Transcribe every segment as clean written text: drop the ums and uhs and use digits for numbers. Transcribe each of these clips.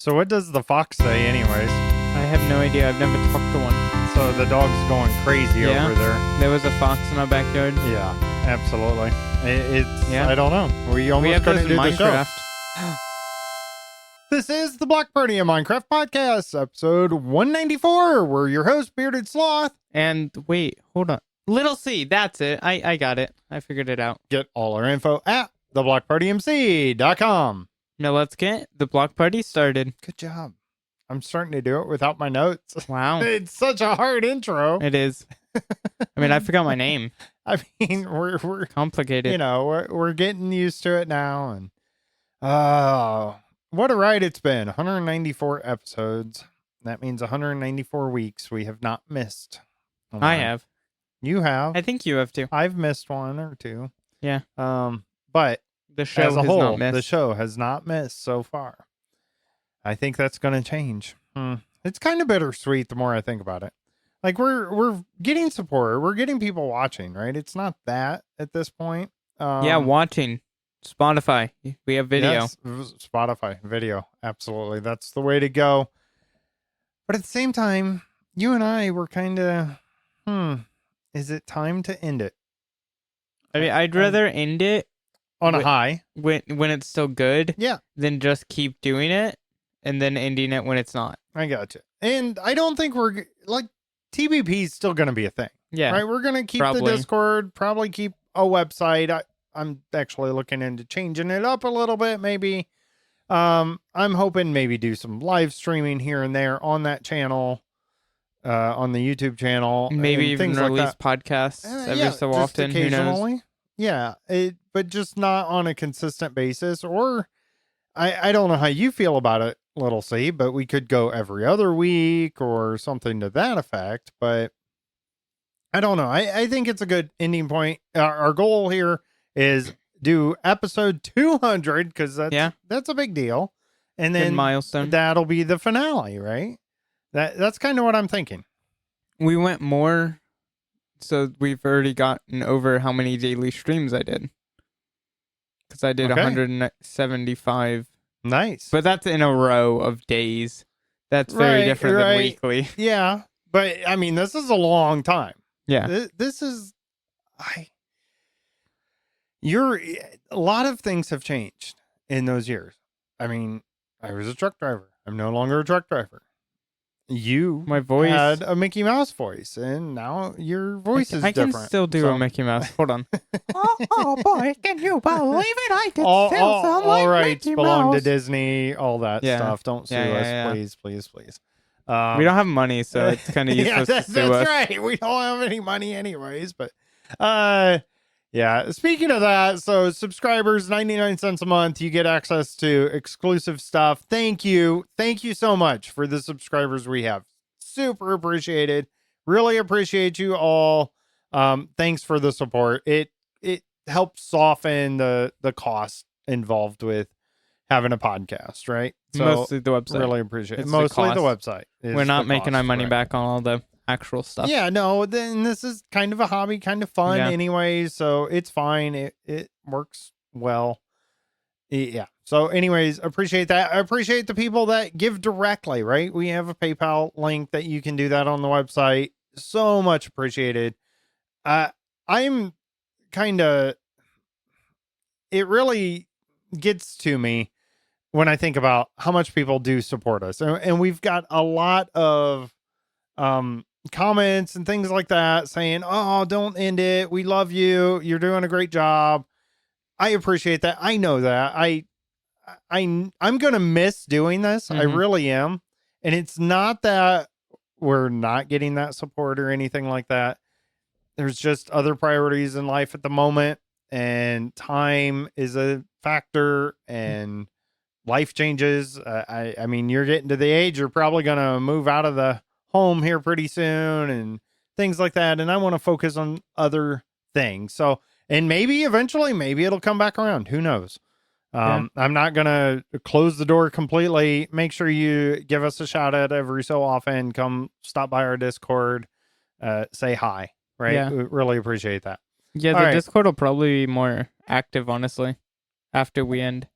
So what does the fox say anyways? I have no idea. I've never talked to one. So the dog's going crazy Yeah. over there. There was a fox in our backyard. Yeah, absolutely. It's Yeah. I don't know. We We almost have those couldn't in do the show. Minecraft. This is the Block Party, a Minecraft podcast, episode 194. We're your host, Bearded Sloth. And wait, hold on. Little C, that's it. I got it. I figured it out. Get all our info at theblockpartymc.com. Now let's get the block party started. Good job. I'm starting to do it without my notes. Wow. It's such a hard intro. It is. I mean, I forgot my name. I mean, we're Complicated. you know, we're getting used to it now, and what a ride it's been. 194 episodes. That means 194 weeks we have not missed. I have. You have. I think you have too. I've missed one or two. Yeah. But The show as a has whole, not missed. the show has not missed so far. I think that's going to change. It's kind of bittersweet the more I think about it. Like we're getting support, we're getting people watching, right? It's not that at this point. Yeah, watching. Spotify. We have video. Yes, Spotify video, absolutely. That's the way to go. But at the same time, you and I were kind of, is it time to end it I mean, I'd rather end it on a Wait. high? when it's still good Yeah, than just keep doing it and then ending it when it's not. I got you. And I don't think we're like TBP is still going to be a thing. Yeah. Right, we're gonna keep Probably. the Discord, probably keep a website. I'm actually looking into changing it up a little bit, maybe. I'm hoping maybe do some live streaming here and there on that channel, on the YouTube channel. Maybe and even things like release that. podcasts every so just often. Who knows? occasionally. Yeah, but just not on a consistent basis. Or I don't know how you feel about it, Little C, but we could go every other week or something to that effect. But I don't know. I think it's a good ending point. Our goal here is do episode 200 because that's a big deal, and Good then milestone. that'll be the finale, right? That's kind of what I'm thinking. We went more, so we've already gotten over how many daily streams I did. Because I did Okay. 175, Nice, but that's in a row of days. That's very Right, different right. than weekly. yeah. But I mean, this is a long time. Yeah. This is a lot of things have changed in those years. I mean, I was a truck driver. I'm no longer a truck driver. You My voice. had a Mickey Mouse voice, and now your voice is I can different. still do So- a Mickey Mouse. Hold on. oh boy, can you believe it? I can all rights belong to Disney, all that Yeah. stuff. Don't sue Yeah, us, yeah. please, please, please. We don't have money, so it's kind of useless yeah, to sue that's us. right. We don't have any money anyways, but yeah, speaking of that, so subscribers, 99 cents a month, you get access to exclusive stuff. Thank you so much for the subscribers we have. Super appreciated. Really appreciate you all. Thanks for the support. It helps soften the cost involved with having a podcast, right? So Mostly the website. really appreciate it. It's the Mostly the cost. website. is We're not the making cost, our money right. back on all the actual stuff. Yeah, no, then this is kind of a hobby, kind of fun Yeah. anyways, so it's fine. It works well. Yeah. So anyways, appreciate that. I appreciate the people that give directly, right? We have a PayPal link that you can do that on the website. So much appreciated. I'm kind of, it really gets to me when I think about how much people do support us. And we've got a lot of comments and things like that saying, "Oh, don't end it. We love you. You're doing a great job." I appreciate that. I know that. I'm going to miss doing this. I Mhm. really am. And it's not that we're not getting that support or anything like that. There's just other priorities in life at the moment, and time is a factor, and life changes. I mean, you're getting to the age, you're probably going to move out of the home here pretty soon and things like that. And I want to focus on other things. So, and maybe eventually, maybe it'll come back around. Who knows? I'm not going to close the door completely. Make sure you give us a shout out every so often. Come stop by our Discord, say hi, right? Yeah. We really appreciate that. Yeah, All the right. Discord will probably be more active, honestly, after we end.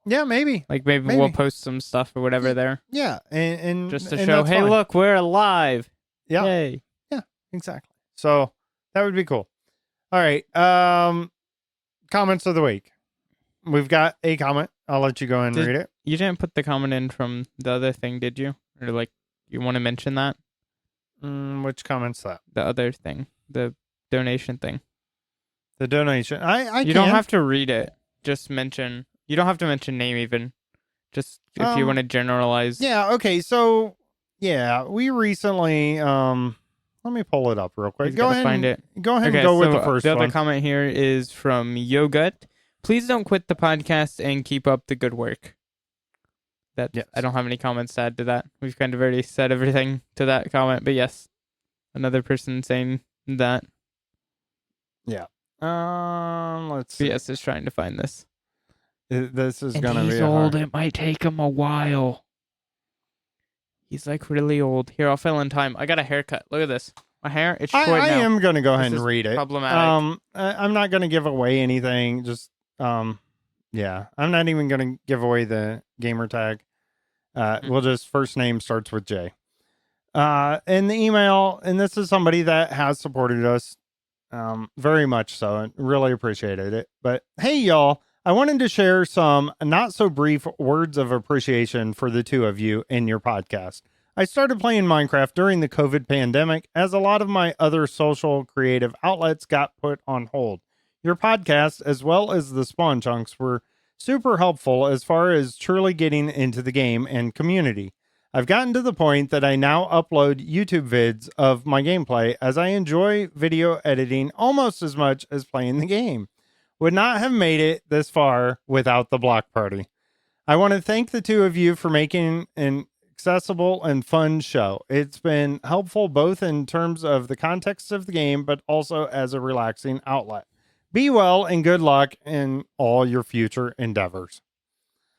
Yeah, maybe. Like maybe we'll post some stuff or whatever there. Yeah, and just to and show, that's hey, fine. look, we're alive. Yeah. Yay. Yeah, exactly. So that would be cool. All right. Comments of the week. We've got a comment. I'll let you go and read it. You didn't put the comment in from the other thing, did you? Or like, you want to mention that? Which comment's that? The other thing, the donation thing. The donation. You don't have to read it. Just mention. You don't have to mention name even. Just if you want to generalize. Yeah. Okay. So yeah, we recently. Let me pull it up real quick. Go ahead. Find it. Go ahead and go with the first one. The other comment here is from Yogut. Please don't quit the podcast and keep up the good work. Yes. I don't have any comments to add to that. We've kind of already said everything to that comment, but yes, another person saying that. Yeah. Let's see. BS is trying to find this. This is gonna be he's old. It might take him a while. He's like really old. Here, I'll fill in time. I got a haircut. Look at this. My hair, it's short now. I am gonna go ahead and read it. Problematic. I'm not gonna give away anything. Just yeah, I'm not even gonna give away the gamer tag. We'll just first name starts with J. In the email, and this is somebody that has supported us very much so, and really appreciated it. But hey, y'all, I wanted to share some not so brief words of appreciation for the two of you in your podcast. I started playing Minecraft during the COVID pandemic, as a lot of my other social creative outlets got put on hold. Your podcast, as well as the Spawn Chunks, were super helpful as far as truly getting into the game and community. I've gotten to the point that I now upload YouTube vids of my gameplay, as I enjoy video editing almost as much as playing the game. Would not have made it this far without the block party. I want to thank the two of you for making an accessible and fun show. It's been helpful both in terms of the context of the game, but also as a relaxing outlet. Be well and good luck in all your future endeavors.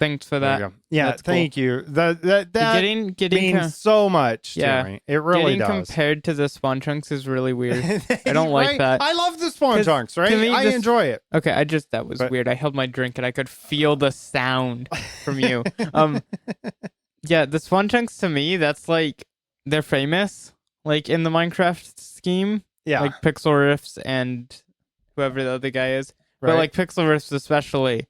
Thanks for that. Yeah, that's thank you. That means so much to me. It really does. Compared to the Spawn Chunks is really weird. I don't like that. I love the Spawn Chunks, right? I enjoy it. Okay, that was weird. I held my drink and I could feel the sound from you. Yeah, the Spawn Chunks to me, that's like, they're famous, like in the Minecraft scheme. Yeah. Like Pixel Riffs and whoever the other guy is. Right. But like Pixel Riffs especially.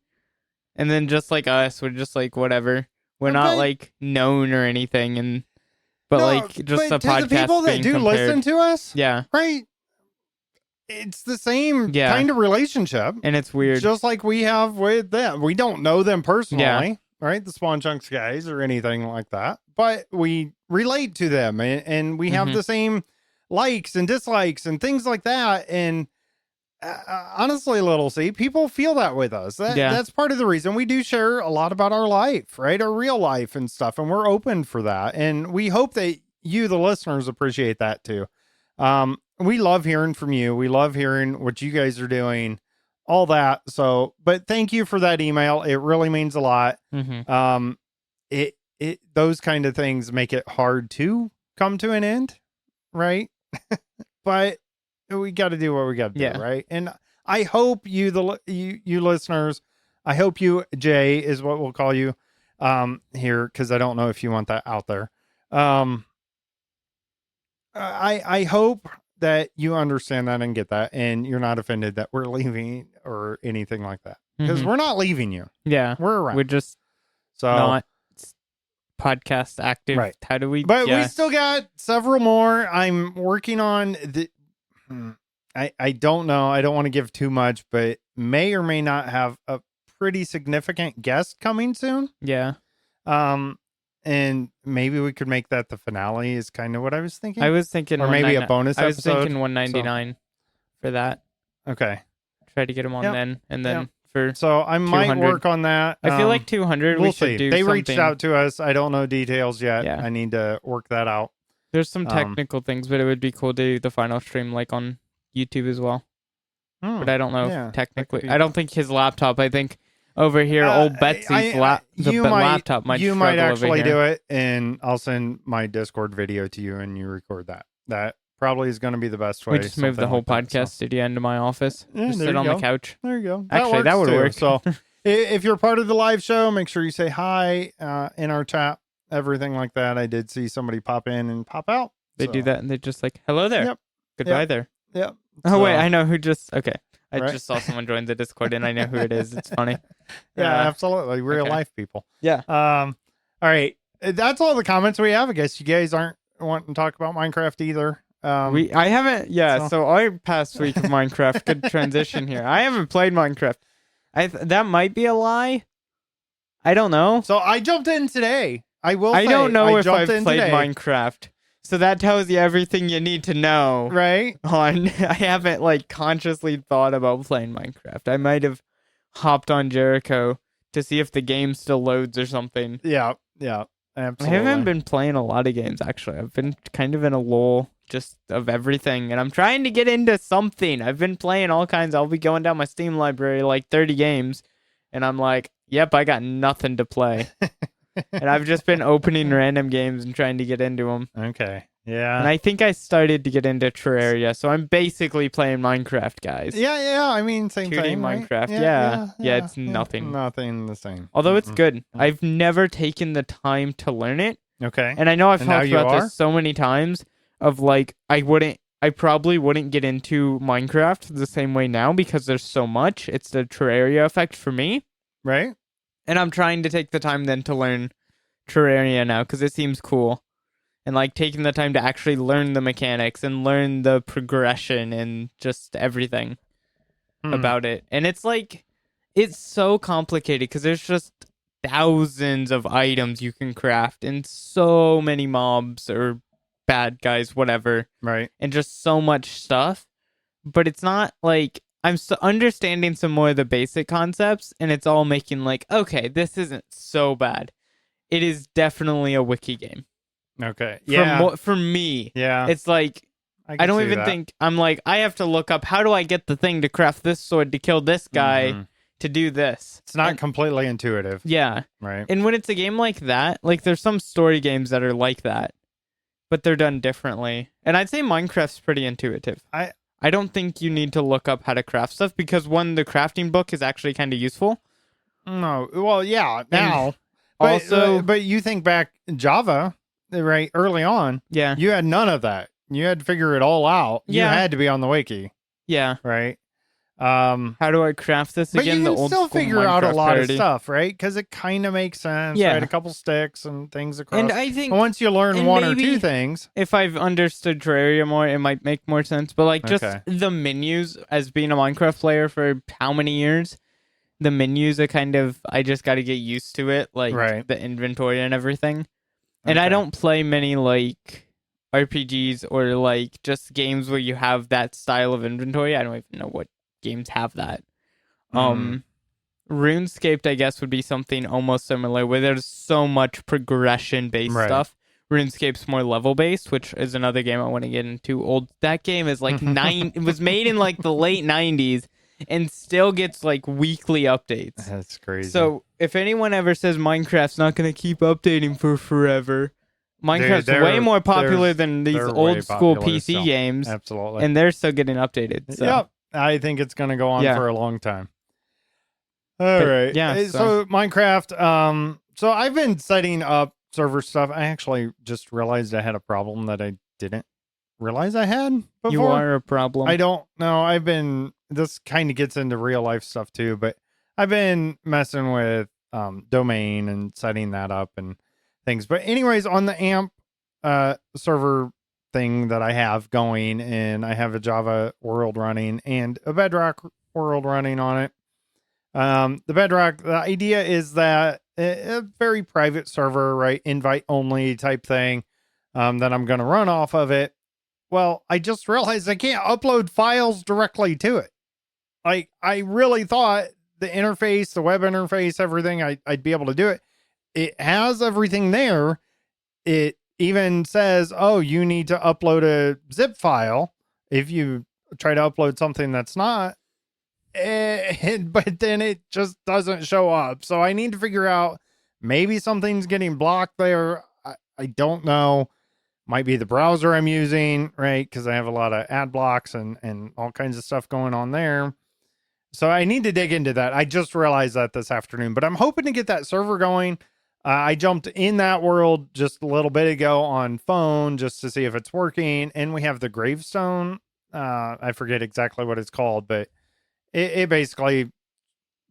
And then just like us, we're just like whatever. We're not like known or anything, but just a podcast. The people that do listen to us, yeah, right. It's the same kind of relationship, and it's weird. Just like we have with them. We don't know them personally, right? The Spawn Chunks guys or anything like that, but we relate to them, and we have the same likes and dislikes and things like that, and. Honestly, Little C, people feel that with us. That's part of the reason we do share a lot about our life, right? Our real life and stuff. And we're open for that. And we hope that you, the listeners, appreciate that too. We love hearing from you. We love hearing what you guys are doing, all that. So, but thank you for that email. It really means a lot. Those kind of things make it hard to come to an end, right? But we got to do what we got to do, right? And I hope you listeners, I hope you, Jay is what we'll call you here, because I don't know if you want that out there. I hope that you understand that and get that, and you're not offended that we're leaving or anything like that, because we're not leaving you. Yeah, we're around. We're just not podcast active. Right? How do we? But we still got several more. I'm working on the. I don't know. I don't want to give too much, but may or may not have a pretty significant guest coming soon. Yeah. And maybe we could make that the finale is kind of what I was thinking. I was thinking, or maybe a bonus episode. I was thinking 199 for that. Okay. Try to get him on then, and then for. So I might work on that. I feel like 200. We'll we should see. Do they something. Reached out to us. I don't know details yet. Yeah. I need to work that out. There's some technical things, but it would be cool to do the final stream like on YouTube as well. But I don't know technically. I don't think his laptop. I think over here, old Betsy's laptop might. You might actually do it, and I'll send my Discord video to you, and you record that. That probably is going to be the best way. We just move the whole podcast studio into my office. Just sit on the couch. There you go. Actually, that would work. So If you're part of the live show, make sure you say hi in our chat, everything like that. I did see somebody pop in and pop out. They do that and they're just like, hello there. Yep. Goodbye there. Yep. Oh, wait, I know who just, okay. I Right? just saw someone join the Discord and I know who it is. It's funny. Yeah, absolutely. Real life people. Yeah. All right. That's all the comments we have. I guess you guys aren't wanting to talk about Minecraft either. I haven't, so our past week of Minecraft, good transition here. I haven't played Minecraft. That might be a lie. I don't know. So I jumped in today. I don't know if I've played Minecraft. So that tells you everything you need to know. Right? I haven't like consciously thought about playing Minecraft. I might have hopped on Jericho to see if the game still loads or something. Yeah, absolutely. I haven't been playing a lot of games, actually. I've been kind of in a lull just of everything, and I'm trying to get into something. I've been playing all kinds. I'll be going down my Steam library, like 30 games, and I'm like, yep, I got nothing to play. And I've just been opening random games and trying to get into them. Okay, yeah. And I think I started to get into Terraria, so I'm basically playing Minecraft, guys. Yeah. I mean, same 2D thing. Minecraft, right? Yeah, it's nothing. Nothing the same. Although it's good. I've never taken the time to learn it. Okay. And I know I've talked about this so many times of like, I probably wouldn't get into Minecraft the same way now because there's so much. It's the Terraria effect for me. Right. And I'm trying to take the time then to learn Terraria now because it seems cool. And like taking the time to actually learn the mechanics and learn the progression and just everything about it. And it's like, it's so complicated because there's just thousands of items you can craft and so many mobs or bad guys, whatever. Right. And just so much stuff. But it's not like, I'm understanding some more of the basic concepts and it's all making like, okay, this isn't so bad. It is definitely a wiki game. Okay. Yeah. For me. Yeah. It's like, I don't even think, I'm like, I have to look up, how do I get the thing to craft this sword to kill this guy to do this? It's not completely intuitive. Yeah. Right. And when it's a game like that, like there's some story games that are like that, but they're done differently. And I'd say Minecraft's pretty intuitive. I don't think you need to look up how to craft stuff because one, the crafting book is actually kind of useful. No. Well, yeah, now. Also, but you think back Java, right, early on, yeah, you had none of that. You had to figure it all out. You had to be on the wiki. Yeah. Right. How do I craft this again? But you the old still figure Minecraft out a lot parody. of stuff, right? Because it kind of makes sense. Yeah. Right? A couple sticks and things across. And I think once you learn one or two things, if I've understood Terraria more, it might make more sense. But like just the menus, as being a Minecraft player for how many years, the menus are kind of, I just got to get used to it, like the inventory and everything. And I don't play many like RPGs or like just games where you have that style of inventory. I don't even know what games have that. RuneScape, I guess, would be something almost similar where there's so much progression based stuff. RuneScape's more level based, which is another game I want to get into. That game is like it was made in like the late 90s and still gets like weekly updates. That's crazy. So if anyone ever says Minecraft's not going to keep updating for forever, Minecraft's way more popular than these old school PC games. Absolutely. And they're still getting updated. So. Yep. I think it's going to go on for a long time. All right. Yeah. So Minecraft, so I've been setting up server stuff. I actually just realized I had a problem that I didn't realize I had before. You are a problem. I don't know. This kind of gets into real life stuff too, but I've been messing with domain and setting that up and things. But anyways, on the AMP server thing that I have going, and I have a Java world running and a Bedrock world running on it. The Bedrock, the idea is that a very private server, right? Invite only type thing that I'm going to run off of it. Well, I just realized I can't upload files directly to it. Like, I really thought the interface, the web interface, everything, I'd be able to do it. It has everything there. It even says, oh, you need to upload a zip file if you try to upload something that's not. But then it just doesn't show up. So I need to figure out, maybe something's getting blocked there. I don't know. Might be the browser I'm using, right? Because I have a lot of ad blocks and all kinds of stuff going on there. So I need to dig into that. I just realized that this afternoon, but I'm hoping to get that server going. I jumped in that world just a little bit ago on phone just to see if it's working. And we have the gravestone. I forget exactly what it's called, but it basically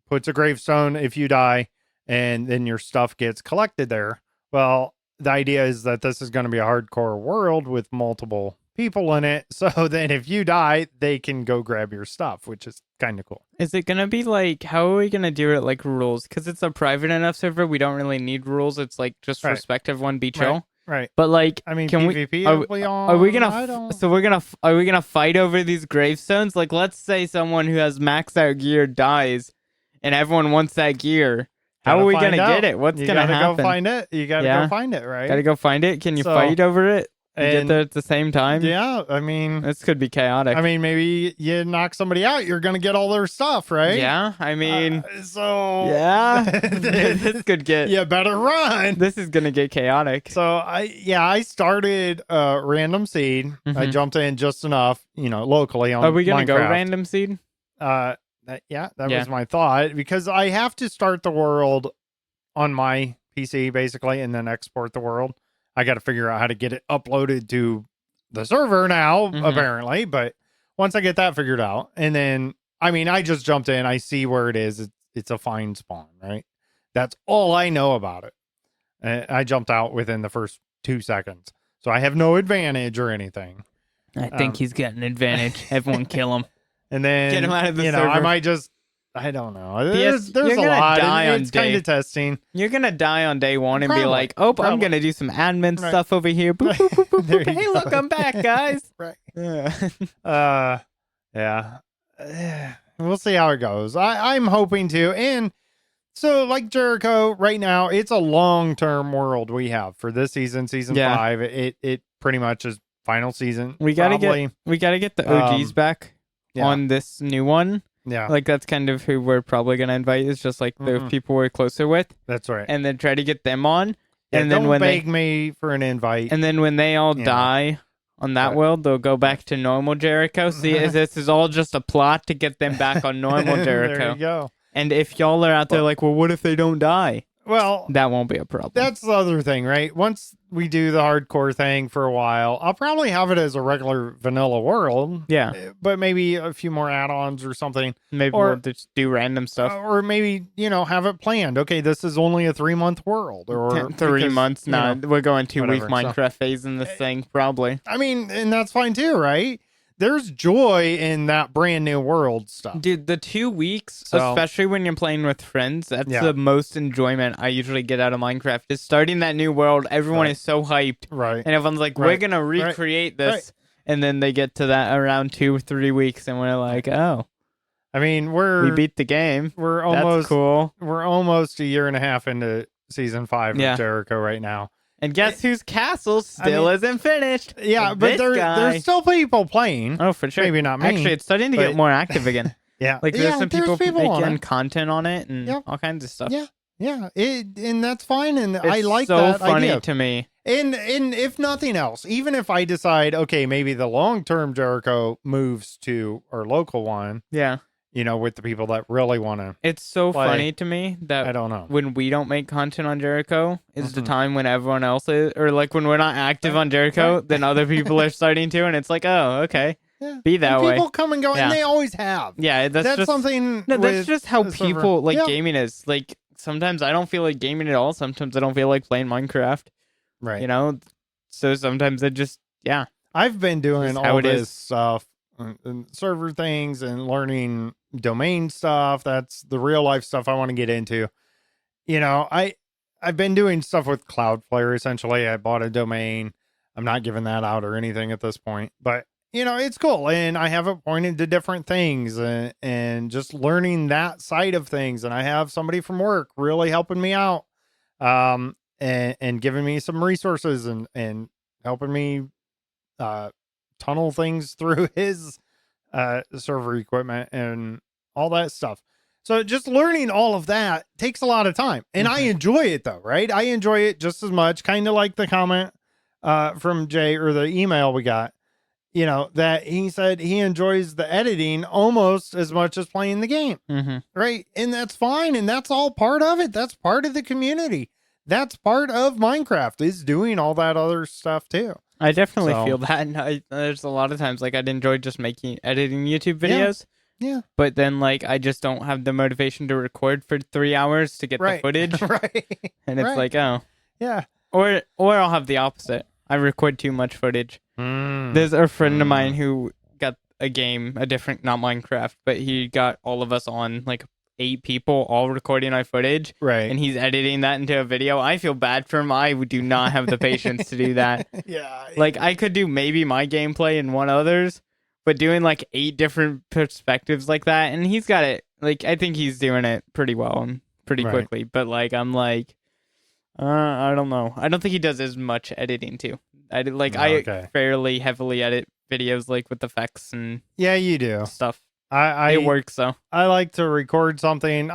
puts a gravestone if you die, and then your stuff gets collected there. Well, the idea is that this is going to be a hardcore world with multiple people in it. So then if you die, they can go grab your stuff, which is kind of cool. Is it going to be like, how are we going to do it like rules? Because it's a private enough server. We don't really need rules. It's like just respect everyone, be chill. Right. But like, I mean, can PvP are we gonna? So are we gonna fight over these gravestones? Like, let's say someone who has maxed out gear dies, and everyone wants that gear. How are we gonna get it? What's gonna happen? You gotta go find it. You gotta go find it, right? Gotta go find it. Can you fight over it? And get there at the same time? Yeah, I mean, this could be chaotic. I mean, maybe you knock somebody out, you're gonna get all their stuff, right? Yeah, I mean, this could get. You better run. This is gonna get chaotic. So I started random seed. Mm-hmm. I jumped in just enough, locally on. Are we gonna Minecraft. go random seed? That was my thought, because I have to start the world on my PC basically, and then export the world. I got to figure out how to get it uploaded to the server now, apparently. But once I get that figured out, and then, I mean, I just jumped in. I see where it is. It's a fine spawn, right? That's all I know about it. I jumped out within the first 2 seconds. So I have no advantage or anything. I think he's got an advantage. Everyone kill him. And then, get him out of the server. I might just... I don't know. There's a lot. It's kind of testing. You're going to die on day one and be like, I'm going to do some admin stuff over here. Boop, boop, boop, boop, boop. Hey, look, I'm back, guys. Right. Yeah. We'll see how it goes. I'm hoping to. And so, like Jericho, right now, it's a long-term world we have for this season 5. It pretty much is final season. We got to get the OGs back on this new one. Yeah. Like, that's kind of who we're probably going to invite, is just like the people we're closer with. That's right. And then try to get them on. Yeah, and then don't beg me for an invite. And then when they all die on that world, they'll go back to normal Jericho. See, this is all just a plot to get them back on normal Jericho. There you go. And if y'all are out there like, well, what if they don't die? Well, that won't be a problem. That's the other thing, right? Once we do the hardcore thing for a while, I'll probably have it as a regular vanilla world. Yeah. But maybe a few more add-ons or something. Maybe we'll just do random stuff. Or maybe, have it planned. Okay, this is only a 3-month world. Or 3 months. We're going 2-week Minecraft phase in this thing, probably. I mean, and that's fine too, right? There's joy in that brand new world stuff. Dude, the 2 weeks, especially when you're playing with friends, that's the most enjoyment I usually get out of Minecraft, is starting that new world. Everyone is so hyped. Right. And everyone's like, we're going to recreate this. Right. And then they get to that around 2 or 3 weeks, and we're like, oh. I mean, we beat the game. That's cool. We're almost a year and a half into season 5 of Jericho right now. And guess whose castle still isn't finished? Yeah, but there's still people playing. Oh, for sure. Maybe not me. Actually, it's starting to get more active again. Yeah. Like, there's some people making content on it and all kinds of stuff. Yeah. And that's fine. And it's I like so that funny idea. to me. And if nothing else, even if I decide, okay, maybe the long-term Jericho moves to our local one. Yeah. With the people that really want to. It's so funny to me that I don't know, when we don't make content on Jericho is the time when everyone else is, or like when we're not active on Jericho, then other people are starting to, and it's like, oh, okay, be that way. People come and go, and they always have. Yeah, that's just something. No, that's just how people like gaming is. Like, sometimes I don't feel like gaming at all. Sometimes I don't feel like playing Minecraft. Right. So sometimes I just I've been doing all this stuff. And server things and learning domain stuff. That's the real life stuff I want to get into. I've been doing stuff with Cloudflare. Essentially, I bought a domain. I'm not giving that out or anything at this point, but it's cool. And I have it pointed to different things and just learning that side of things. And I have somebody from work really helping me out, and giving me some resources and helping me, tunnel things through his server equipment and all that stuff. So just learning all of that takes a lot of time, and I enjoy it though, right? I enjoy it just as much, kind of like the comment from Jay or the email we got. that he said he enjoys the editing almost as much as playing the game. Right. And that's fine. And that's all part of it. That's part of the community. That's part of Minecraft, is doing all that other stuff too. I definitely feel that. And there's a lot of times like I'd enjoy just editing YouTube videos. Yeah. But then like I just don't have the motivation to record for 3 hours to get the footage. Right. And it's like, oh. Yeah. Or I'll have the opposite. I record too much footage. There's a friend of mine who got a game, a different, not Minecraft, but he got all of us on, like 8 people all recording our footage. Right. And he's editing that into a video. I feel bad for him. I do not have the patience to do that. Yeah. Like I could do maybe my gameplay and one other's, but doing like 8 different perspectives like that, and he's got it. Like I think he's doing it pretty well and pretty quickly. But like I'm like, I don't know. I don't think he does as much editing too. I fairly heavily edit videos like with effects and you do stuff. It works though. I like to record something.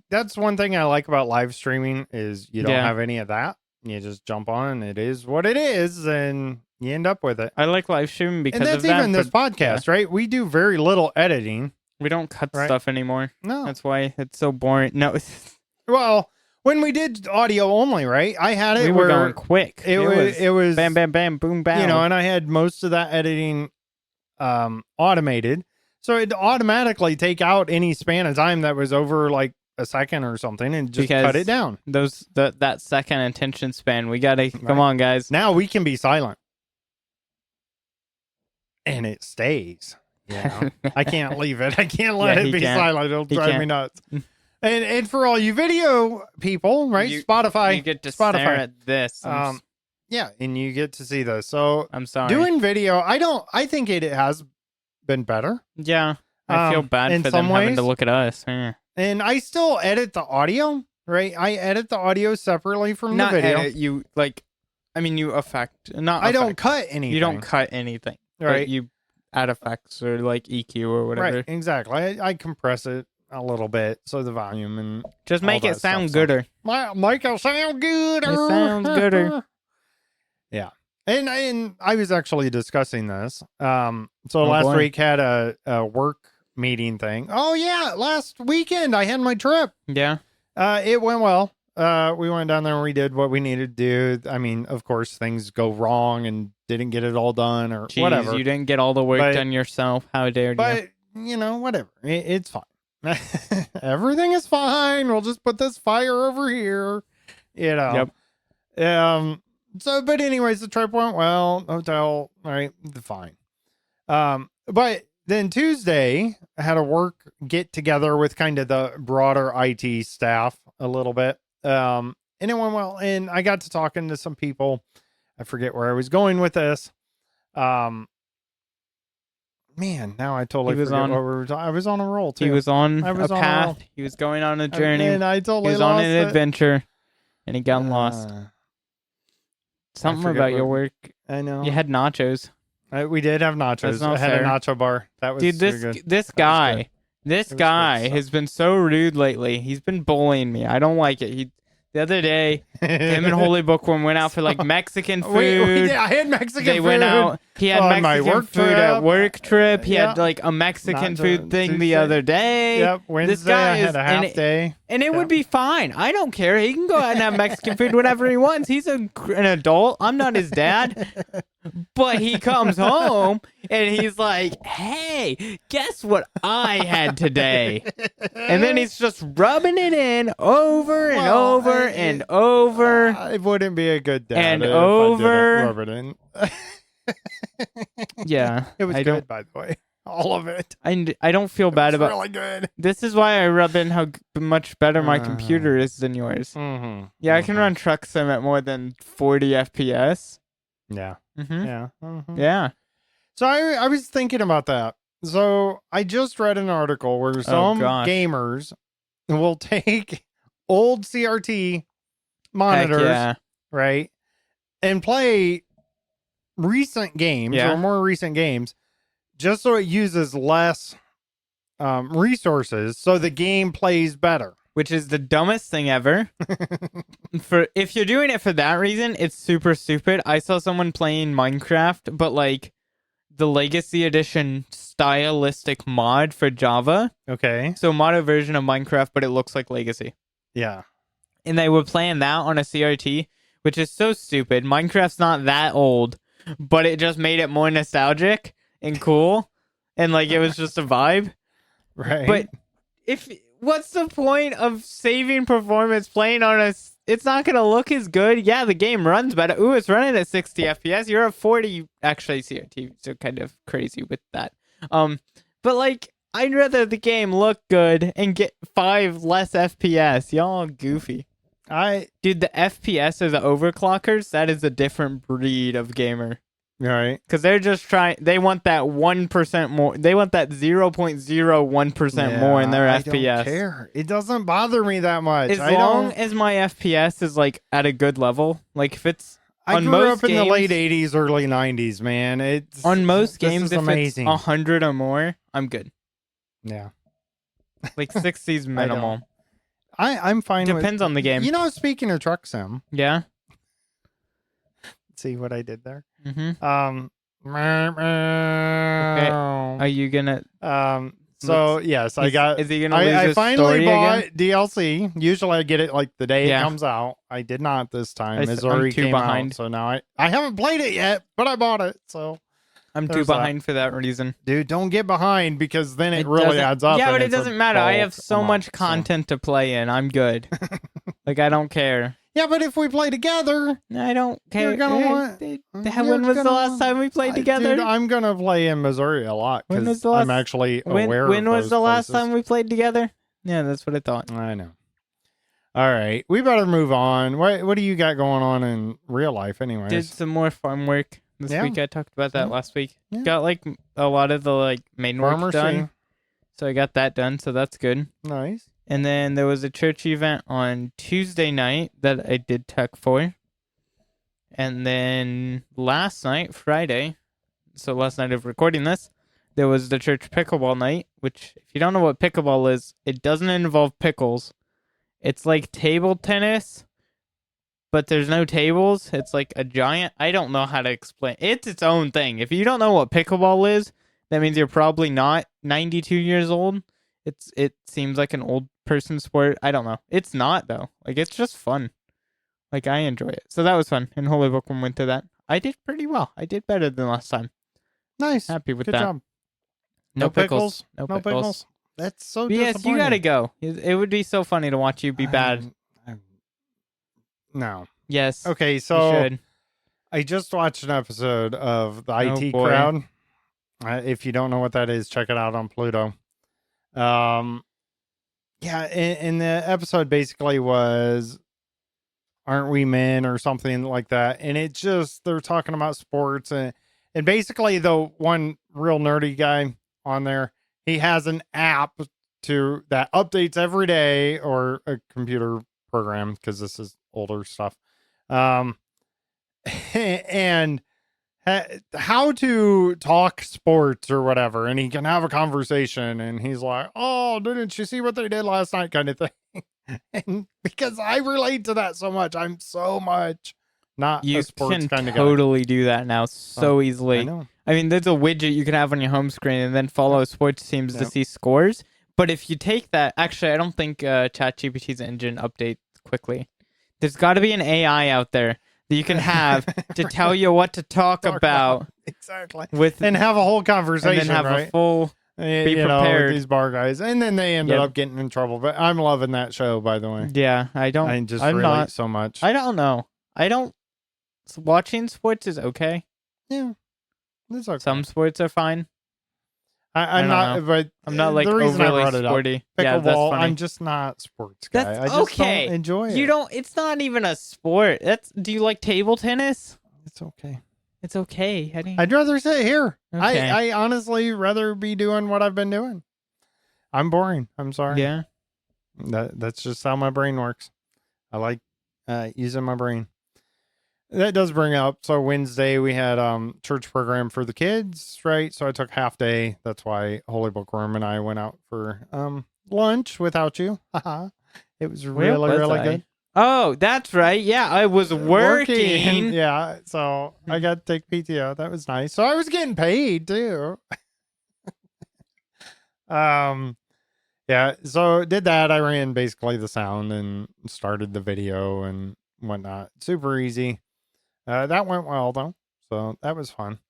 That's one thing I like about live streaming is you don't have any of that. You just jump on, it is what it is, and you end up with it. I like live streaming because and that's of that, even this podcast, right? We do very little editing. We don't cut stuff anymore. No, that's why it's so boring. No, well. When we did audio only, right? I had it. We were going quick. It was bam, bam, bam, boom, bam. And I had most of that editing automated, so it'd automatically take out any span of time that was over like a second or something, and just cut it down. That second attention span, we gotta come on, guys. Now we can be silent, and it stays. I can't leave it. I can't let it be silent. It'll drive me nuts. And for all you video people, right? Spotify, you get to stare at this. And you get to see this. So I'm sorry. Doing video, I think it has been better. Yeah, I feel bad for them having to look at us. Yeah. And I still edit the audio, right? I edit the audio separately from the video. Edit, you affect. I don't cut anything. You don't cut anything, right? You add effects or like EQ or whatever. Right, exactly. I compress it a little bit, so the volume and just make it sound gooder. Make it sound gooder. It sounds gooder. Yeah, and I was actually discussing this. So last week had a work meeting thing. Oh yeah, last weekend I had my trip. Yeah, it went well. We went down there and we did what we needed to do. I mean, of course, things go wrong and didn't get it all done or whatever. You didn't get all the work done yourself. How dare you? But whatever. It's fine. Everything is fine. We'll just put this fire over here. Yep. So, but anyways, the trip went well. Hotel, all right, fine. But then Tuesday, I had a work get together with kind of the broader IT staff a little bit. And it went well. And I got to talking to some people. I forget where I was going with this. Man, now I totally forget what we were talking. I was on a roll too. He was on a path. He was going on a journey. And I totally he was on an adventure, and he got lost. Something about your work. I know. You had nachos. We did have nachos. I had a nacho bar. That was good. This guy has been so rude lately. He's been bullying me. I don't like it. The other day, him and Holy Bookworm went out for like Mexican food. I had Mexican food. They went out. He had Mexican food at work trip. He had like a Mexican food thing the other day. Yep, Wednesday this guy I had a half day. And it would be fine. I don't care. He can go out and have Mexican food whenever he wants. He's an adult. I'm not his dad. But he comes home and he's like, hey, guess what I had today? And then he's just rubbing it in over and over and over. It wouldn't be a good dad and if over. I didn't rub it in. Yeah. It was good, by the way. All of it. I don't feel bad about it. Really good. This is why I rub in how much better my computer is than yours. Mm-hmm. Yeah, I can run Truck Sim at more than 40 FPS. Yeah. Mm-hmm. Yeah. Mm-hmm. Yeah. So I was thinking about that. So I just read an article where some gamers will take old CRT monitors, right, and play recent games or more recent games just so it uses less resources so the game plays better. Which is the dumbest thing ever. If you're doing it for that reason, it's super stupid. I saw someone playing Minecraft, but like the Legacy Edition stylistic mod for Java. Okay. So modded version of Minecraft, but it looks like Legacy. Yeah. And they were playing that on a CRT, which is so stupid. Minecraft's not that old, but it just made it more nostalgic and cool. And like it was just a vibe. Right. But what's the point of saving performance playing on a... It's not going to look as good. Yeah, the game runs better. Ooh, it's running at 60 FPS. You're at 40. Actually, CRT, so kind of crazy with that. But like, I'd rather the game look good and get 5 less FPS. Y'all goofy. Dude, the FPS of the overclockers, that is a different breed of gamer. Right. Because they're just they want that 1% more. They want that 0.01% more in their FPS. I don't care. It doesn't bother me that much. As long as my FPS is like at a good level. Like if it's I grew up in the late 80s, early 90s, man. It's on most games, if amazing. It's 100 or more, I'm good. Yeah. Like 60's minimal. I'm fine. Depends on the game. You know, speaking of truck sim. Yeah. See what I did there? Mm-hmm. Okay. Are you gonna? So yes, I got. Is he gonna lose I his finally story bought again? DLC. Usually I get it like the day it comes out. I did not this time. Missouri I'm too came behind. out, so now I haven't played it yet, but I bought it. So I'm too behind for that reason. Dude, don't get behind because then it really adds up. Yeah, but it doesn't matter. I have so much content to play in. I'm good. Like I don't care. Yeah, but if we play together, I don't care. You're gonna want. When was the last time we played together? Dude, I'm gonna play in Missouri a lot because I'm actually aware. When was the last time we played together? Yeah, that's what I thought. I know. All right, we better move on. What do you got going on in real life, anyways? Did some more farm work this week. I talked about that last week. Yeah. Got like a lot of the main work done. So I got that done. So that's good. Nice. And then there was a church event on Tuesday night that I did tech for. And then last night, Friday, so last night of recording this, there was the church pickleball night, which if you don't know what pickleball is, it doesn't involve pickles. It's like table tennis, but there's no tables. It's like a giant, I don't know how to explain. It's its own thing. If you don't know what pickleball is, that means you're probably not 92 years old. It seems like an old person sport. I don't know. It's not though. Like it's just fun. Like I enjoy it. So that was fun. And Holy Bookworm went to that. I did pretty well. I did better than last time. Nice. Happy with Good that. job. No pickles. No pickles. That's so Yes, disappointing. you gotta go. It would be so funny to watch you be bad. No. Yes. Okay, so you should. I just watched an episode of the IT boy. Crowd. If you don't know what that is, check it out on Pluto. Yeah, and the episode basically was Aren't We Men or something like that. And it just, they're talking about sports and basically the one real nerdy guy on there, he has an app that updates every day, or a computer program, because this is older stuff. And how to talk sports or whatever, and he can have a conversation, and he's like, oh, didn't you see what they did last night, kind of thing. And because I relate to that so much, I'm so much not a sports kind of guy. You can totally do that now so easily. I know. I mean, there's a widget you can have on your home screen and then follow sports teams to see scores. But if you take that, actually, I don't think ChatGPT's engine updates quickly. There's got to be an AI out there that you can have to tell you what to talk about. Exactly. And have a whole conversation, and then have right? a full... Be prepared. With these bar guys, and then they ended up getting in trouble. But I'm loving that show, by the way. Yeah, I just relate so much. I don't know. Watching sports is okay. Yeah, it's okay. Some sports are fine. I'm not, but I'm not like the reason overly I brought it sporty. Up, yeah, pickleball. that's funny. I'm just not a sports guy. That's I just okay. don't enjoy it. You don't. It's not even a sport. Do you like table tennis? It's okay. It's okay. I'd rather sit here. Okay. I honestly rather be doing what I've been doing. I'm boring. I'm sorry. Yeah. That's just how my brain works. I like using my brain. That does bring up, so Wednesday we had church program for the kids, right? So I took half day. That's why Holy Bookworm and I went out for lunch without you. It was really good. Oh, that's right. Yeah, I was working. Yeah, so I got to take PTO. That was nice. So I was getting paid too. Yeah, so did that. I ran basically the sound and started the video and whatnot. Super easy. That went well though, so that was fun.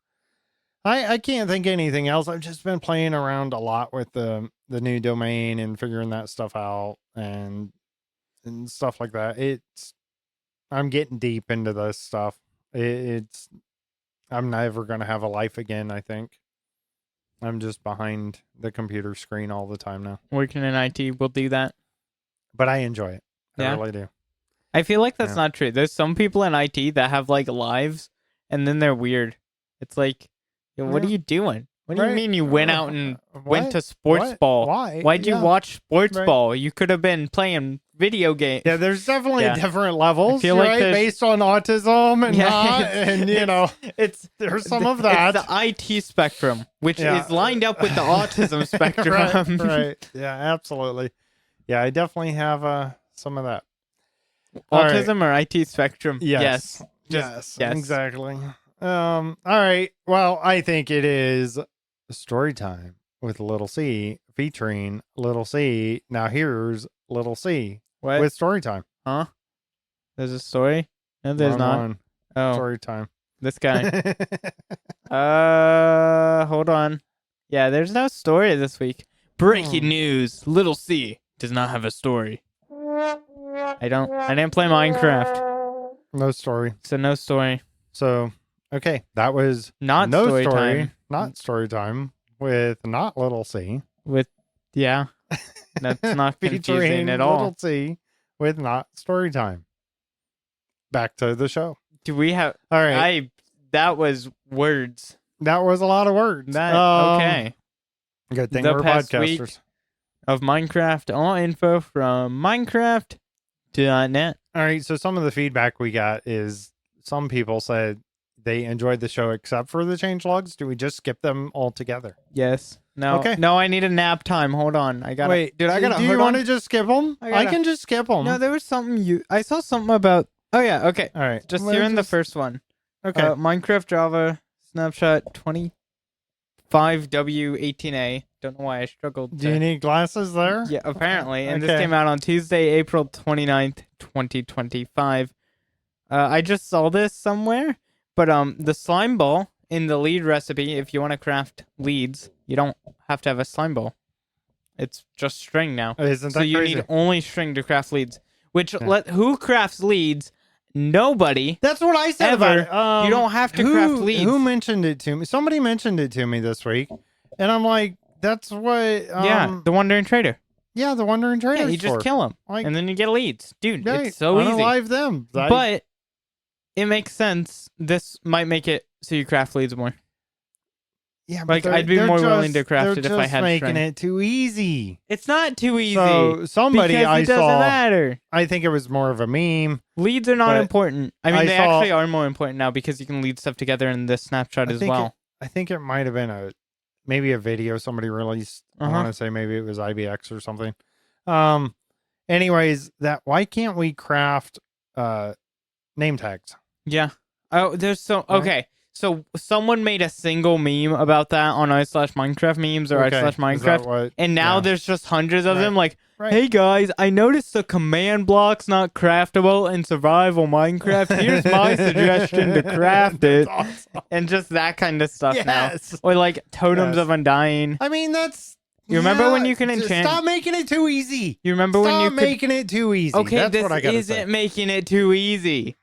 I can't think of anything else. I've just been playing around a lot with the new domain and figuring that stuff out and stuff like that. I'm getting deep into this stuff. It's I'm never gonna have a life again, I think. I'm just behind the computer screen all the time now. Working in IT will do that. But I enjoy it. I Yeah. really do. I feel like that's not true. There's some people in IT that have like lives and then they're weird. It's like, yo, what are you doing? What do you mean you went out and went to sports ball? Why? Why'd you watch sports ball? You could have been playing video games. Yeah, there's definitely different levels, feel like based on autism and not, and there's some of that. It's the IT spectrum, which is lined up with the autism spectrum. Right. Yeah, absolutely. Yeah, I definitely have some of that. Autism or IT spectrum? Yes. Yes. Exactly. All right. Well, I think it is story time with Little C featuring Little C. Now here's Little C with story time. Huh? There's a story? No, there's not. One. Oh, story time. This guy. Hold on. Yeah, there's no story this week. Breaking news: Little C does not have a story. I didn't play Minecraft. No story. So no story. So okay, that was not no story time. Not story time with not Little C. That's not confusing at all. Little C with not story time. Back to the show. Do we have? All right. That was words. That was a lot of words. Okay. Good thing we're podcasters. Week of Minecraft. All info from Minecraft.net. All right. So some of the feedback we got is some people said they enjoyed the show except for the changelogs. Do we just skip them altogether? Yes. No. Okay. No, I need a nap time. Hold on. I gotta. Wait, dude. Do you want to just skip them? I can just skip them. No, there was something I saw something about. Oh yeah. Okay. All right. Just here in the first one. Okay. Minecraft Java snapshot 25W18A. Don't know why I struggled. Do you need glasses there? Yeah, apparently. And this came out on Tuesday, April 29th, 2025. I just saw this somewhere, but the slime ball in the lead recipe, if you want to craft leads, you don't have to have a slime ball. It's just string now. Isn't that so you crazy? need only string to craft leads. Which who crafts leads? Nobody. That's what I said ever. about it. You don't have to craft leads. Who mentioned it to me? Somebody mentioned it to me this week, and I'm like, that's what. The Wandering Trader. Yeah, the Wandering Trader. Yeah, you just kill them, and then you get leads, dude. It's so easy. Unalive them, but it makes sense. This might make it so you craft leads more. Yeah, like I'd be more willing to craft it if I had making string. it too easy. It's not too easy. So somebody because it doesn't matter. I think it was more of a meme. Leads are not important. I mean, they actually are more important now because you can lead stuff together in this snapshot as well. I think it might have been maybe a video somebody released. I want to say maybe it was IBX or something. Anyways, why can't we craft name tags? Yeah. Oh, there's okay. So someone made a single meme about that on r/Minecraft memes or r/Minecraft, and now there's just hundreds of them. Like, hey guys, I noticed the command block's not craftable in survival Minecraft. Here's my suggestion to craft it, awesome. And just that kind of stuff now. Or like totems of undying. I mean, that's. You remember when you can enchant? Stop making it too easy. You remember when you making it too easy? Okay, that's this what I gotta say. isn't making it too easy.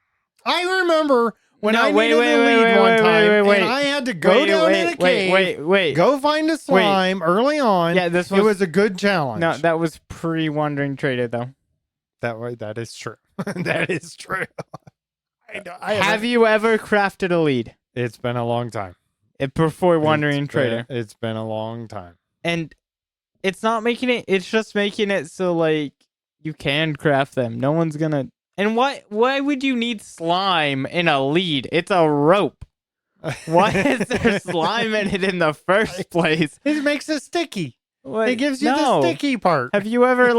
I remember. When I needed to lead one time, and I had to go down in a cave, go find a slime early on. Yeah, it was a good challenge. No, that was pre-Wandering Trader, though. That is true. That is true. Have you ever crafted a lead? It's been a long time. Before Wandering Trader. It's been a long time. And it's not making it, it's just making it so, like, you can craft them. No one's gonna... And why would you need slime in a lead? It's a rope. Why is there slime in it in the first place? It makes it sticky. What? It gives you the sticky part. Have you ever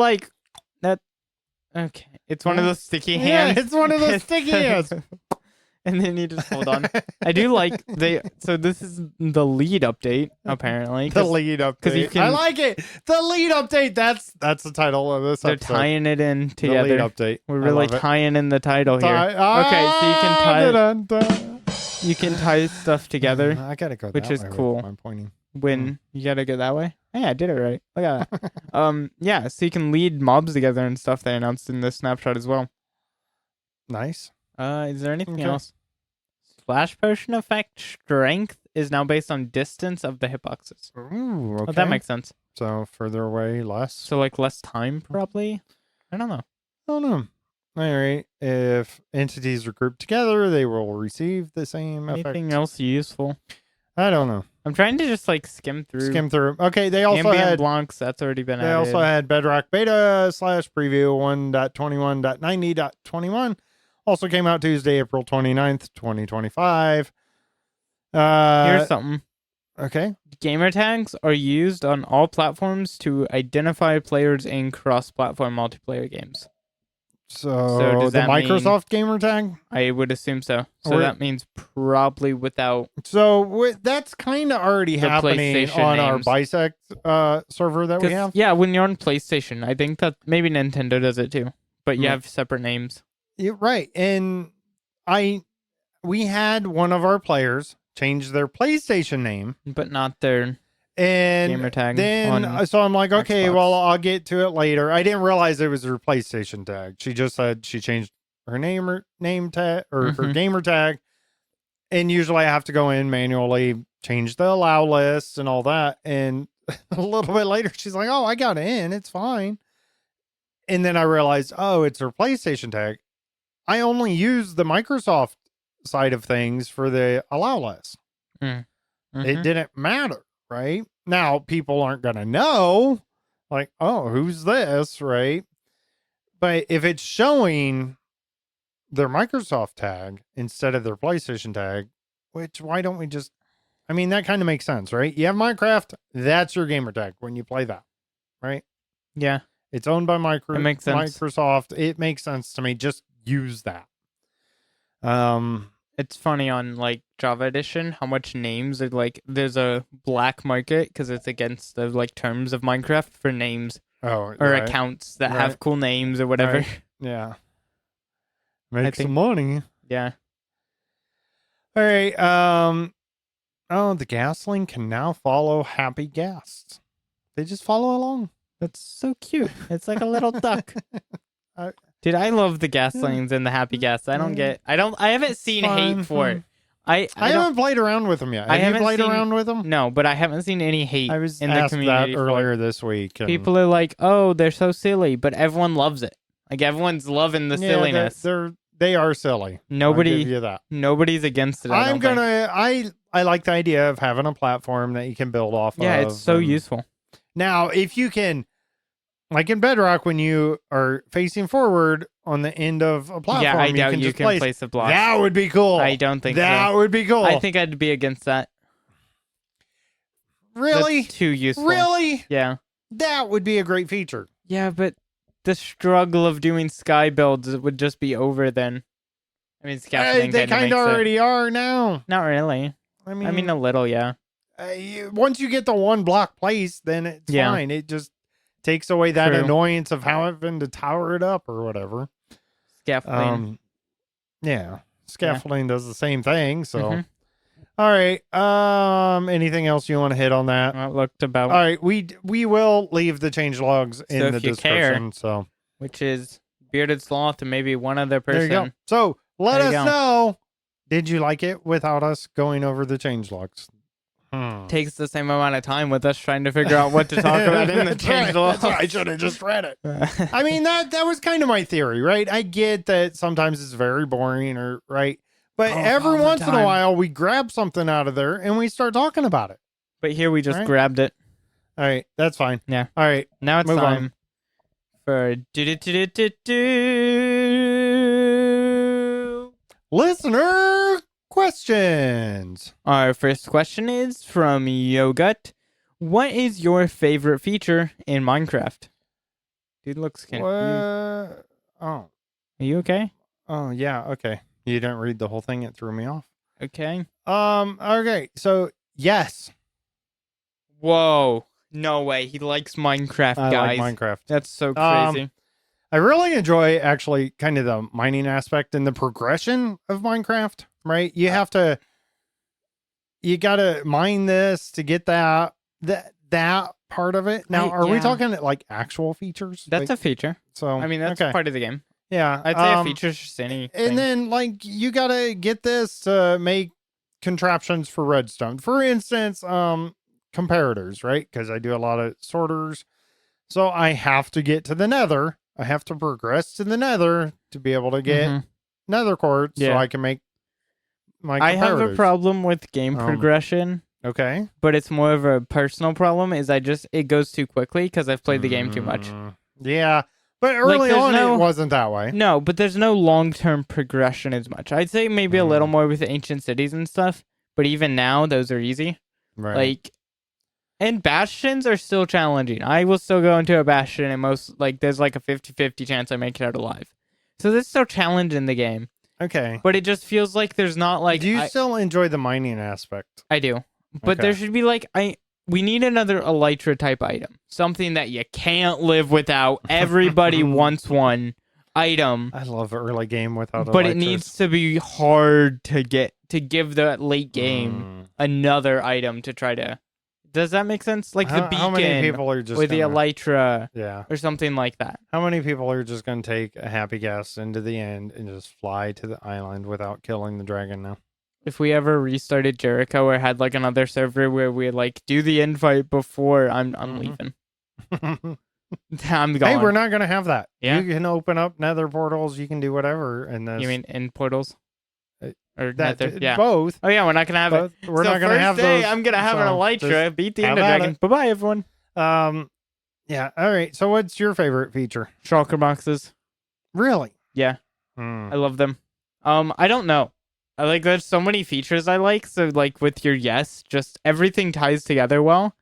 Okay. It's one of those sticky hands. Yeah, it's one of those sticky hands. And then you just hold on. I do like so this is the lead update, apparently. The lead update. I like it. The lead update. That's the title of this they're episode. tying it in together. The lead update. We're really tying in the title here. Okay, so you can tie stuff together. I gotta go. Which is cool. I'm pointing. When you gotta go that way. Hey, I did it right. Look at that. Yeah, so you can lead mobs together and stuff. They announced in this snapshot as well. Nice. Is there anything else? Splash potion effect strength is now based on distance of the hitboxes. Ooh, okay. Oh, that makes sense. So further away, less. So like less time, probably. I don't know. All right. If entities are grouped together, they will receive the same effect. Anything else useful? I don't know. I'm trying to just like skim through. Okay, they also Ambient had Blancs. That's already been added. They also had Bedrock Beta / preview 1.21.90.21. Also came out Tuesday, April 29th, 2025. Here's something. Okay. Gamer tags are used on all platforms to identify players in cross-platform multiplayer games. So does the Microsoft gamer tag? I would assume so. So that means probably without. So that's kind of already happening on our Bisect server that we have. Yeah, when you're on PlayStation, I think that maybe Nintendo does it too, but you have separate names. You're right, and we had one of our players change their PlayStation name, but not their gamer tag. Then so I'm like, okay, Xbox. Well, I'll get to it later. I didn't realize it was her PlayStation tag. She just said she changed her name tag or her gamer tag, and usually I have to go in manually, change the allow list and all that. And a little bit later, she's like, "Oh, I got in. It's fine." And then I realized, oh, it's her PlayStation tag. I only use the Microsoft side of things for the allow list. It didn't matter, right? Now, people aren't going to know, like, oh, who's this, right? But if it's showing their Microsoft tag instead of their PlayStation tag, why don't we just, I mean, that kind of makes sense, right? You have Minecraft, that's your gamer tag when you play that, right? Yeah. It's owned by It makes sense. Microsoft. It makes sense to me. Just use that. It's funny on like Java Edition how much names are like. There's a black market because it's against the like terms of Minecraft for names or accounts that have cool names or whatever. Right. Yeah, make some money. Yeah. All right. The Gasling can now follow happy guests. They just follow along. That's so cute. It's like a little duck. Dude, I love the Gaslings and the happy guests. I haven't seen hate for it. I haven't played around with them yet. Have you played around with them? No, but I haven't seen any hate I was in the community. That earlier this week. People are like, oh, they're so silly, but everyone loves it. Like, everyone's loving the silliness. They are silly. I'll give you that. Nobody's against it. I like the idea of having a platform that you can build off of. Yeah, it's so useful. Now, if you can, like in Bedrock, when you are facing forward on the end of a platform, I doubt you can place a block. That would be cool. I don't think that would be cool. I think I'd be against that. Really? That's too useful. Really? Yeah. That would be a great feature. Yeah, but the struggle of doing sky builds would just be over then. I mean, scaffolding they kind of already are now. Not really. I mean a little, yeah. Once you get the one block place, then it's fine. It just takes away that annoyance of having to tower it up or whatever. Scaffolding. Scaffolding does the same thing. So, all right. Anything else you want to hit on that? Well, looked about. All right. We will leave the changelogs in the description. So, which is Bearded Sloth and maybe one other person. There you go. So let us know. Did you like it without us going over the changelogs? Takes the same amount of time with us trying to figure out what to talk about in the changelogs. That's why I should have just read it. I mean, that was kind of my theory, right? I get that sometimes it's very boring, but every once in a while we grab something out of there and we start talking about it. But here we just grabbed it. All right, that's fine. Yeah. All right, now it's time for listener questions. Our first question is from Yogut. What is your favorite feature in Minecraft? Dude looks confused. Oh. Are you okay? Oh, yeah. Okay. You didn't read the whole thing. It threw me off. Okay. Okay. So, yes. Whoa. No way. He likes Minecraft, I guys. like Minecraft. That's so crazy. I really enjoy actually kind of the mining aspect and the progression of Minecraft, right? You gotta mine this to get that part of it. Now, are we talking like actual features? That's a feature. So I mean, that's part of the game. Yeah. I'd say a feature's just anything. And then like you gotta get this to make contraptions for redstone. For instance, comparators, right? Because I do a lot of sorters. So I have to get to the nether. I have to progress to the nether to be able to get nether quartz so I can make my comparators. I have a problem with game progression. Okay. But it's more of a personal problem is it goes too quickly because I've played the game too much. Yeah. But early on it wasn't that way. No, but there's no long-term progression as much. I'd say maybe a little more with the ancient cities and stuff. But even now, those are easy. Right. And bastions are still challenging. I will still go into a bastion and there's like a 50-50 chance I make it out alive. So there's still challenge in the game. Okay. But it just feels like there's not like... Do you still enjoy the mining aspect? I do. But there should be we need another elytra type item. Something that you can't live without. Everybody wants one item. I love early game without But it needs to be hard to give the late game another item to try to... Does that make sense? Like the beacon how many people are just with the elytra or something like that. How many people are just going to take a happy guess into the end and just fly to the island without killing the dragon now? If we ever restarted Jericho or had like another server where we like do the invite before, I'm leaving. I'm going. Hey, we're not going to have that. Yeah? You can open up nether portals. You can do whatever. And You mean in portals? Or that, nether? Yeah. Both. Oh yeah, we're not gonna have it. We're not gonna have those. those. I'm gonna have an elytra. Beat the ender dragon. Bye bye, everyone. Yeah. All right. So, what's your favorite feature? Shulker boxes. Really? Yeah. I love them. I don't know. There's so many features I like. So like with your just everything ties together well.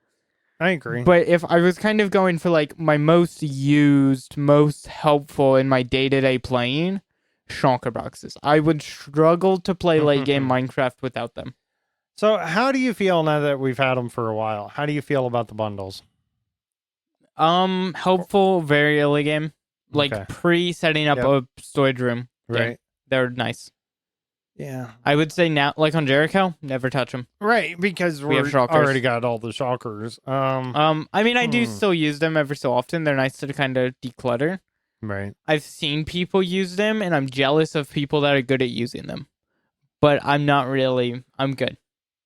I agree. But if I was kind of going for like my most used, most helpful in my day-to-day playing. Shulker boxes. I would struggle to play late game Minecraft without them. So how do you feel now that we've had them for a while? How do you feel about the bundles? Helpful, very early game. Like pre-setting up a storage room. Right. They're nice. Yeah. I would say now, like on Jericho, never touch them. Right, because we have already got all the shulkers. I mean, I do still use them every so often. They're nice to kind of declutter. Right. I've seen people use them, and I'm jealous of people that are good at using them. But I'm not really. I'm good.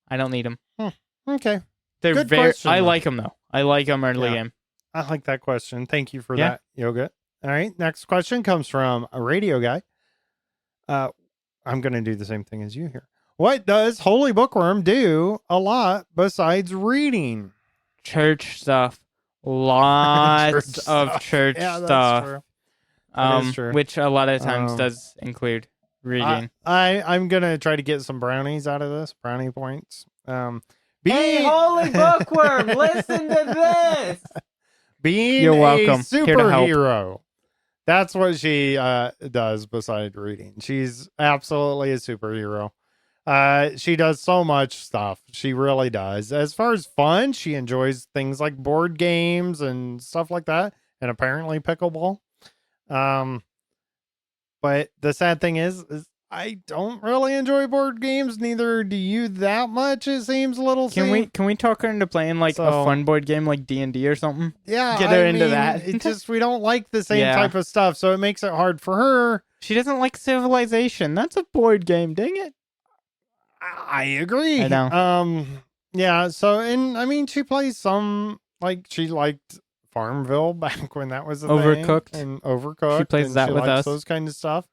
I don't need them. Okay. They're good question, I like them, though. I like them early game. I like that question. Thank you for that, Yoga. All right. Next question comes from a radio guy. I'm going to do the same thing as you here. What does Holy Bookworm do a lot besides reading? Church stuff. Lots of church stuff. True. Which a lot of times does include reading. I'm gonna try to get some brownies out of this. Brownie points. Hey, Holy Bookworm, listen to this. Being You're welcome. A superhero. That's what she does besides reading. She's absolutely a superhero. She does so much stuff. She really does. As far as fun, she enjoys things like board games and stuff like that, and apparently pickleball. But the sad thing is I don't really enjoy board games. Neither do you that much. It seems a little. Can we talk her into playing a fun board game like D&D or something? Yeah, get her into that. It's just we don't like the same type of stuff, so it makes it hard for her. She doesn't like Civilization. That's a board game. Dang it. I agree. I know. Yeah. So, and I mean, she plays some she liked Farmville back when that was a Overcooked. Thing, and Overcooked. She plays that with us. Those kind of stuff.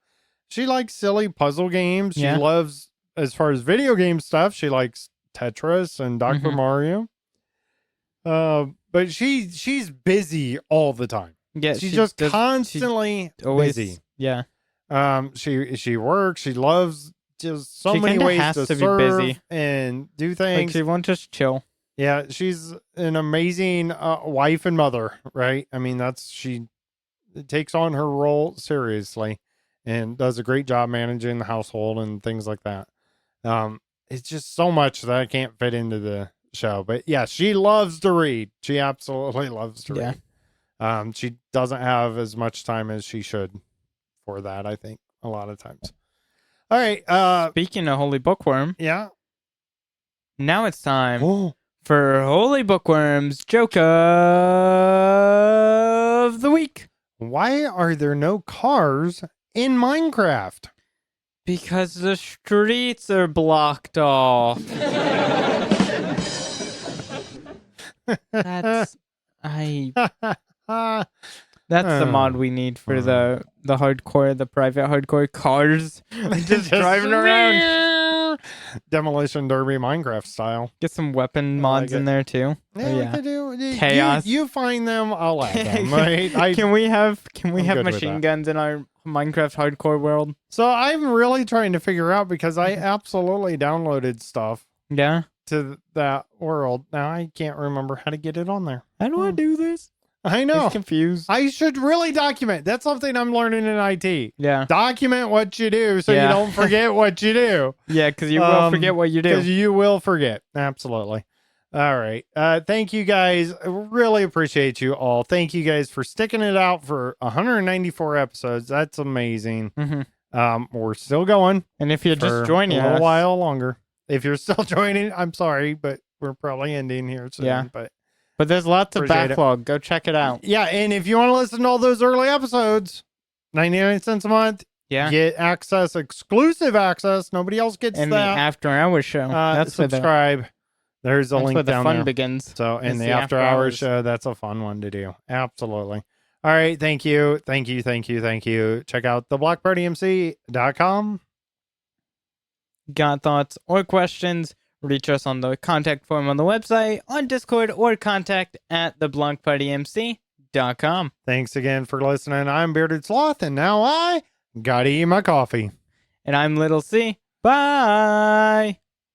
She likes silly puzzle games. She Yeah. loves, as far as video game stuff, she likes Tetris and Dr. Mario. But she's busy all the time. Yeah, she's just constantly busy. Yeah. She works. She loves just so many ways to serve be busy and do things. She won't just chill. Yeah, she's an amazing wife and mother, right? I mean, she takes on her role seriously and does a great job managing the household and things like that. It's just so much that I can't fit into the show. But yeah, she loves to read. She absolutely loves to read. She doesn't have as much time as she should for that, I think, a lot of times. All right. Speaking of Holy Bookworm. Yeah. Now it's time for Holy Bookworm's Joke of the Week. Why are there no cars in Minecraft? Because the streets are blocked off. That's the mod we need for the hardcore, the private hardcore cars. just driving around. Demolition Derby Minecraft style. Get some weapon mods in there too. Yeah, we could do. Chaos. You find them, I'll add them. Right? Can we have machine guns in our Minecraft hardcore world? So I'm really trying to figure out, because I absolutely downloaded stuff. Yeah. To that world. Now I can't remember how to get it on there. How do I do this? I know. I'm confused. I should really document. That's something I'm learning in IT. Yeah. Document what you do so you don't forget what you do. Yeah, because you will forget what you do. Because you will forget. Absolutely. All right. Thank you guys. I really appreciate you all. Thank you guys for sticking it out for 194 episodes. That's amazing. Mm-hmm. We're still going. And if you're just joining us, a little while longer. If you're still joining, I'm sorry, but we're probably ending here soon. Yeah. But there's lots of backlog. Go check it out. Yeah, and if you want to listen to all those early episodes, 99 cents a month. Yeah. Get access, exclusive access. Nobody else gets and that. And the After Hours show. That's subscribe. There's a link down there. That's where the fun begins. So, in the After Hours show, that's a fun one to do. Absolutely. All right. Thank you. Thank you. Thank you. Thank you. Check out theblockpartymc.com. Got thoughts or questions? Reach us on the contact form on the website, on Discord, or contact at theblockpartymc.com. Thanks again for listening. I'm Bearded Sloth, and now I gotta eat my coffee. And I'm Little C. Bye!